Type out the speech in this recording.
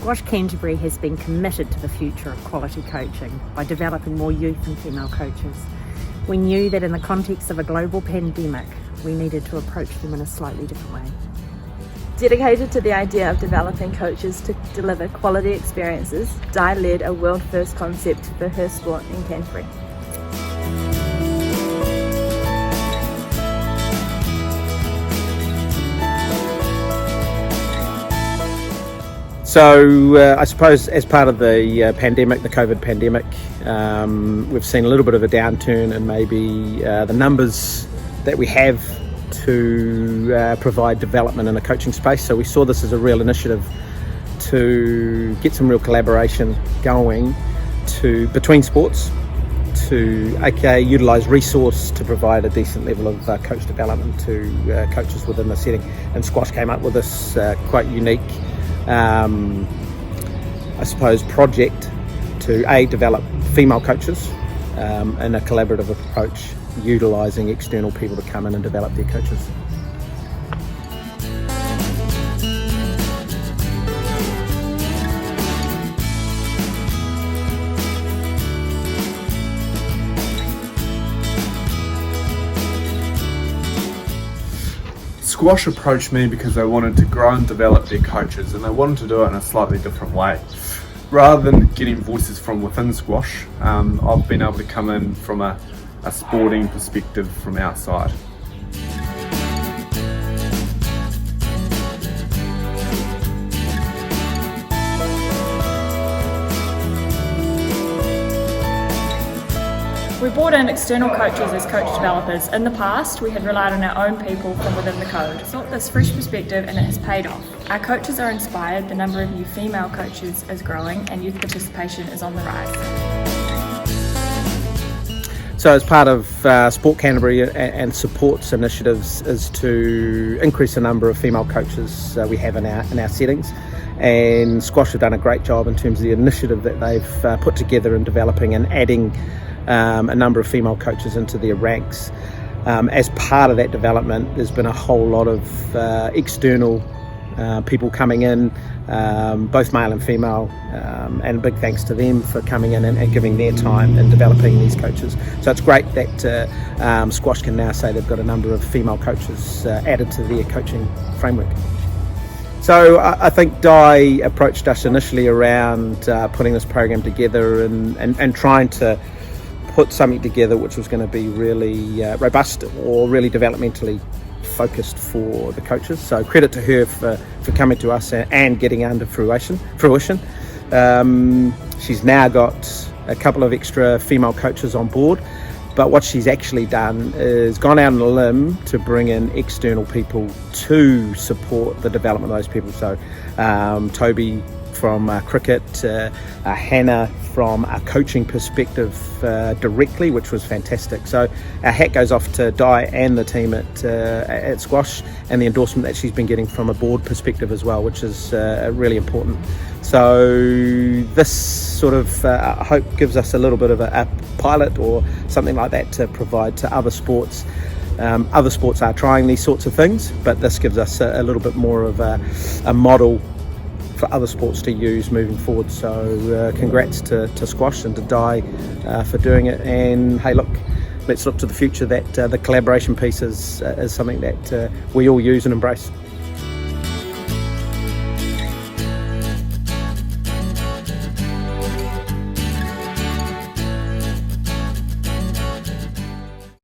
Squash Canterbury has been committed to the future of quality coaching by developing more youth and female coaches. We knew that in the context of a global pandemic, we needed to approach them in a slightly different way. Dedicated to the idea of developing coaches to deliver quality experiences, Di led a world-first concept for her sport in Canterbury. So I suppose as part of the pandemic, the COVID pandemic, we've seen a little bit of a downturn in maybe the numbers that we have to provide development in a coaching space. So we saw this as a real initiative to get some real collaboration going between sports to utilise resource to provide a decent level of coach development to coaches within the setting. And Squash came up with this quite unique I suppose project to develop female coaches in a collaborative approach, utilising external people to come in and develop their coaches. Squash approached me because they wanted to grow and develop their coaches, and they wanted to do it in a slightly different way. Rather than getting voices from within Squash, I've been able to come in from a sporting perspective from outside. We brought in external coaches as coach developers. In the past, we had relied on our own people from within the code. We sought this fresh perspective and it has paid off. Our coaches are inspired, the number of new female coaches is growing and youth participation is on the rise. So as part of Sport Canterbury and supports initiatives is to increase the number of female coaches we have in our settings. And Squash have done a great job in terms of the initiative that they've put together in developing and adding a number of female coaches into their ranks. As part of that development, there's been a whole lot of external people coming in, both male and female, and big thanks to them for coming in and giving their time in developing these coaches. So it's great that Squash can now say they've got a number of female coaches added to their coaching framework. So I think Di approached us initially around putting this program together and trying to put something together which was going to be really robust or really developmentally focused for the coaches. So credit to her for coming to us and getting under fruition. She's now got a couple of extra female coaches on board, but what she's actually done is gone out on a limb to bring in external people to support the development of those people. So Toby from cricket, Hannah from a coaching perspective directly, which was fantastic. So our hat goes off to Di and the team at Squash, and the endorsement that she's been getting from a board perspective as well, which is really important. So this sort of I hope gives us a little bit of a pilot or something like that to provide to other sports. Other sports are trying these sorts of things, but this gives us a little bit more of a model for other sports to use moving forward. So congrats to Squash and to Di for doing it, and hey, look, let's look to the future that the collaboration piece is something that we all use and embrace.